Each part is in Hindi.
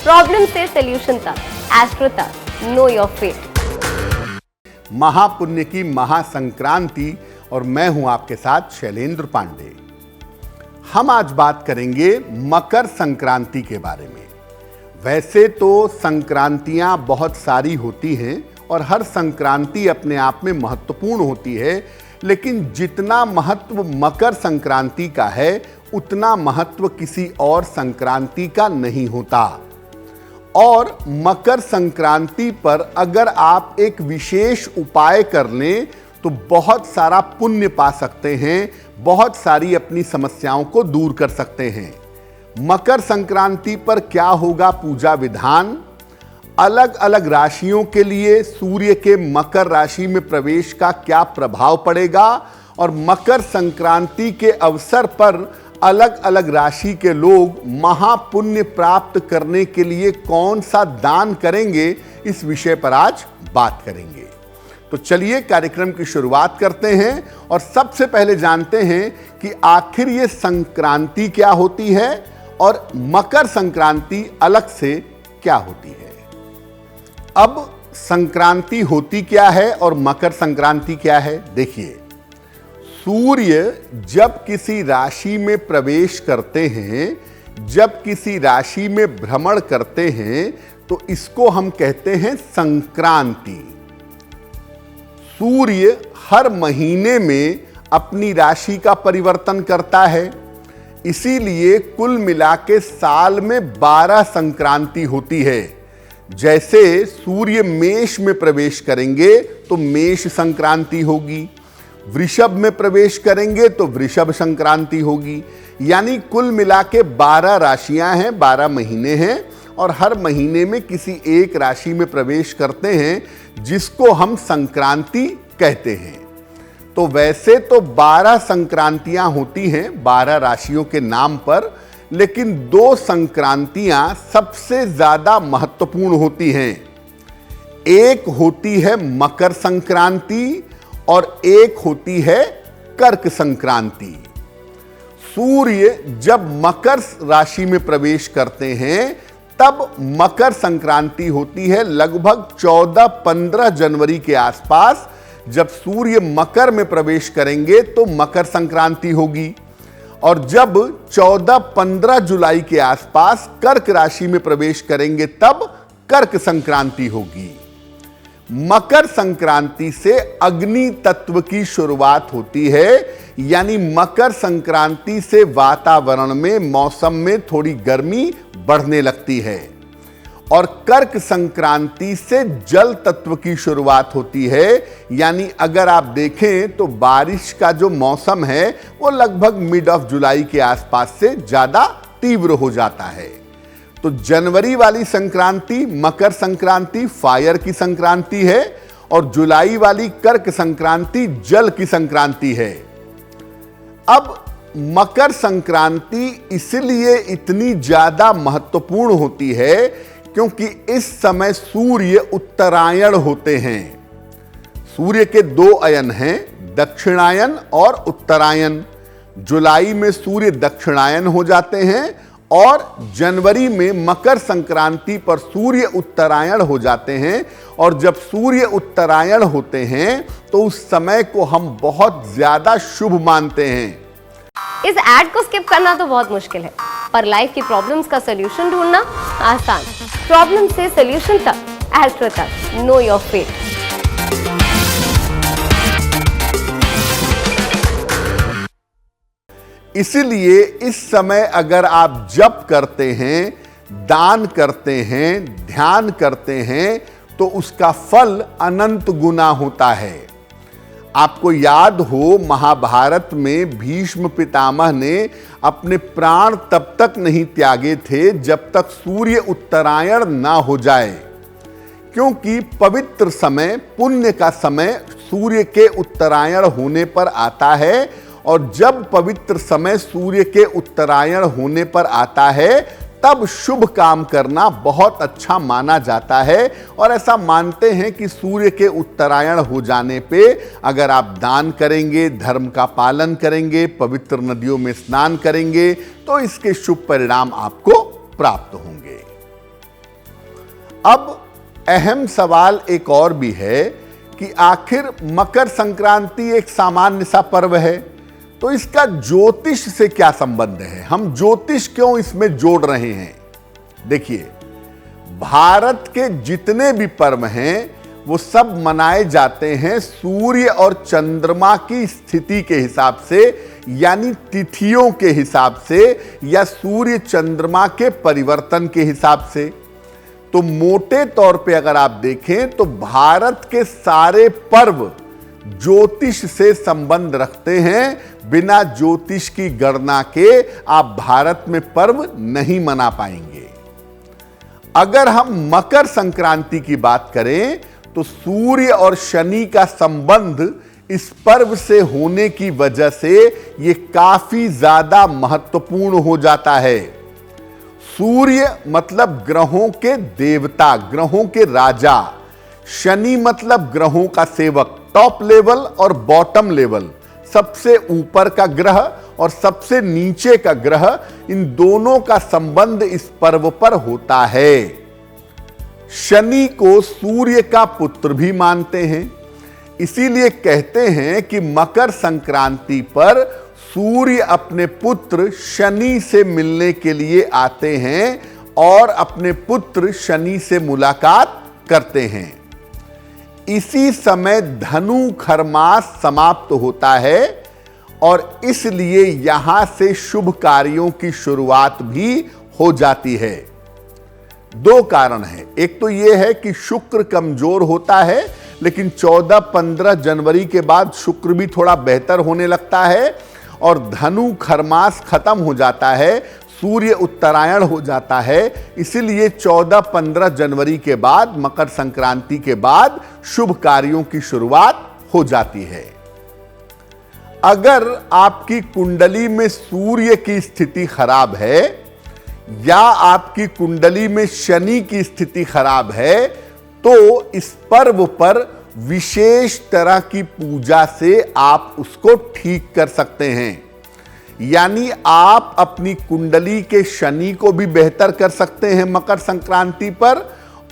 प्रॉब्लम से सॉल्यूशन तक, एस्ट्रो तक, नो योर फेट। महापुण्य की महासंक्रांति और मैं हूं आपके साथ शैलेंद्र पांडे। हम आज बात करेंगे मकर संक्रांति के बारे में। वैसे तो संक्रांतियां बहुत सारी होती हैं और हर संक्रांति अपने आप में महत्वपूर्ण होती है, लेकिन जितना महत्व मकर संक्रांति का है उतना महत्व किसी और संक्रांति का नहीं होता। और मकर संक्रांति पर अगर आप एक विशेष उपाय कर लें तो बहुत सारा पुण्य पा सकते हैं, बहुत सारी अपनी समस्याओं को दूर कर सकते हैं। मकर संक्रांति पर क्या होगा पूजा विधान, अलग अलग राशियों के लिए सूर्य के मकर राशि में प्रवेश का क्या प्रभाव पड़ेगा और मकर संक्रांति के अवसर पर अलग अलग राशि के लोग महापुण्य प्राप्त करने के लिए कौन सा दान करेंगे, इस विषय पर आज बात करेंगे। तो चलिए कार्यक्रम की शुरुआत करते हैं और सबसे पहले जानते हैं कि आखिर ये संक्रांति क्या होती है और मकर संक्रांति अलग से क्या होती है। अब संक्रांति होती क्या है और मकर संक्रांति क्या है, देखिए। सूर्य जब किसी राशि में प्रवेश करते हैं, जब किसी राशि में भ्रमण करते हैं तो इसको हम कहते हैं संक्रांति। सूर्य हर महीने में अपनी राशि का परिवर्तन करता है, इसीलिए कुल मिला के साल में 12 संक्रांति होती है। जैसे सूर्य मेष में प्रवेश करेंगे तो मेष संक्रांति होगी, वृषभ में प्रवेश करेंगे तो वृषभ संक्रांति होगी। यानी कुल मिला के 12 राशियां हैं, 12 महीने हैं और हर महीने में किसी एक राशि में प्रवेश करते हैं जिसको हम संक्रांति कहते हैं। तो वैसे तो 12 संक्रांतियां होती हैं 12 राशियों के नाम पर, लेकिन 2 संक्रांतियां सबसे ज्यादा महत्वपूर्ण होती हैं। एक होती है मकर संक्रांति और एक होती है कर्क संक्रांति। सूर्य जब मकर राशि में प्रवेश करते हैं तब मकर संक्रांति होती है। लगभग 14-15 जनवरी के आसपास जब सूर्य मकर में प्रवेश करेंगे तो मकर संक्रांति होगी, और जब 14-15 जुलाई के आसपास कर्क राशि में प्रवेश करेंगे तब कर्क संक्रांति होगी। मकर संक्रांति से अग्नि तत्व की शुरुआत होती है, यानी मकर संक्रांति से वातावरण में, मौसम में थोड़ी गर्मी बढ़ने लगती है। और कर्क संक्रांति से जल तत्व की शुरुआत होती है, यानी अगर आप देखें तो बारिश का जो मौसम है वो लगभग मिड ऑफ जुलाई के आसपास से ज्यादा तीव्र हो जाता है। तो जनवरी वाली संक्रांति मकर संक्रांति फायर की संक्रांति है और जुलाई वाली कर्क संक्रांति जल की संक्रांति है। अब मकर संक्रांति इसलिए इतनी ज्यादा महत्वपूर्ण होती है क्योंकि इस समय सूर्य उत्तरायण होते हैं। सूर्य के 2 अयन हैं, दक्षिणायन और उत्तरायण। जुलाई में सूर्य दक्षिणायन हो जाते हैं और जनवरी में मकर संक्रांति पर सूर्य उत्तरायण हो जाते हैं। और जब सूर्य उत्तरायण होते हैं तो उस समय को हम बहुत ज्यादा शुभ मानते हैं। इस ऐड को स्किप करना तो बहुत मुश्किल है, पर लाइफ की प्रॉब्लम्स का सॉल्यूशन ढूंढना आसान। प्रॉब्लम से सॉल्यूशन तक, एस्ट्रो तक, नो योर फेट। इसीलिए इस समय अगर आप जप करते हैं, दान करते हैं, ध्यान करते हैं तो उसका फल अनंत गुना होता है। आपको याद हो महाभारत में भीष्म पितामह ने अपने प्राण तब तक नहीं त्यागे थे जब तक सूर्य उत्तरायण ना हो जाए, क्योंकि पवित्र समय, पुण्य का समय सूर्य के उत्तरायण होने पर आता है। और जब पवित्र समय सूर्य के उत्तरायण होने पर आता है तब शुभ काम करना बहुत अच्छा माना जाता है। और ऐसा मानते हैं कि सूर्य के उत्तरायण हो जाने पे अगर आप दान करेंगे, धर्म का पालन करेंगे, पवित्र नदियों में स्नान करेंगे तो इसके शुभ परिणाम आपको प्राप्त होंगे। अब अहम सवाल एक और भी है कि आखिर मकर संक्रांति एक सामान्य सा पर्व है, तो इसका ज्योतिष से क्या संबंध है? हम ज्योतिष क्यों इसमें जोड़ रहे हैं? देखिए, भारत के जितने भी पर्व हैं वो सब मनाए जाते हैं सूर्य और चंद्रमा की स्थिति के हिसाब से, यानी तिथियों के हिसाब से या सूर्य चंद्रमा के परिवर्तन के हिसाब से। तो मोटे तौर पे अगर आप देखें तो भारत के सारे पर्व ज्योतिष से संबंध रखते हैं। बिना ज्योतिष की गणना के आप भारत में पर्व नहीं मना पाएंगे। अगर हम मकर संक्रांति की बात करें तो सूर्य और शनि का संबंध इस पर्व से होने की वजह से यह काफी ज्यादा महत्वपूर्ण हो जाता है। सूर्य मतलब ग्रहों के देवता, ग्रहों के राजा। शनि मतलब ग्रहों का सेवक, टॉप लेवल और बॉटम लेवल, सबसे ऊपर का ग्रह और सबसे नीचे का ग्रह, इन दोनों का संबंध इस पर्व पर होता है। शनि को सूर्य का पुत्र भी मानते हैं, इसीलिए कहते हैं कि मकर संक्रांति पर सूर्य अपने पुत्र शनि से मिलने के लिए आते हैं और अपने पुत्र शनि से मुलाकात करते हैं। इसी समय धनु खरमास समाप्त होता है और इसलिए यहां से शुभ कार्यों की शुरुआत भी हो जाती है। दो कारण हैं, एक तो यह है कि शुक्र कमजोर होता है, लेकिन 14-15 जनवरी के बाद शुक्र भी थोड़ा बेहतर होने लगता है और धनु खरमास खत्म हो जाता है, सूर्य उत्तरायण हो जाता है। इसलिए 14-15 जनवरी के बाद, मकर संक्रांति के बाद शुभ कार्यों की शुरुआत हो जाती है। अगर आपकी कुंडली में सूर्य की स्थिति खराब है या आपकी कुंडली में शनि की स्थिति खराब है तो इस पर्व पर विशेष तरह की पूजा से आप उसको ठीक कर सकते हैं। यानी आप अपनी कुंडली के शनि को भी बेहतर कर सकते हैं मकर संक्रांति पर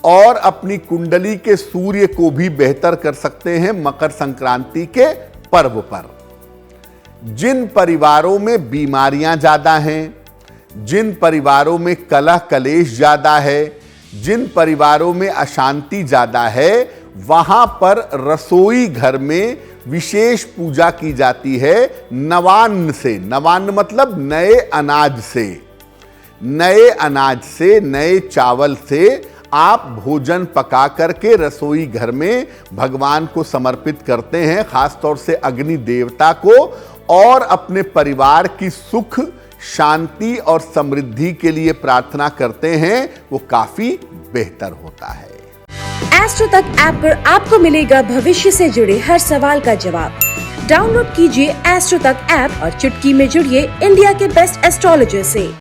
और अपनी कुंडली के सूर्य को भी बेहतर कर सकते हैं मकर संक्रांति के पर्व पर। जिन परिवारों में बीमारियां ज्यादा हैं, जिन परिवारों में कलह कलेश ज्यादा है, जिन परिवारों में अशांति ज्यादा है, वहां पर रसोई घर में विशेष पूजा की जाती है नवान्न से। नवान्न मतलब नए अनाज से। नए अनाज से, नए चावल से आप भोजन पका करके रसोई घर में भगवान को समर्पित करते हैं, खासतौर से अग्नि देवता को, और अपने परिवार की सुख, शांति और समृद्धि के लिए प्रार्थना करते हैं। वो काफी बेहतर होता है। एस्ट्रो तक ऐप पर आपको मिलेगा भविष्य से जुड़े हर सवाल का जवाब। डाउनलोड कीजिए एस्ट्रो तक ऐप और चुटकी में जुड़िए इंडिया के बेस्ट एस्ट्रोलॉजर से।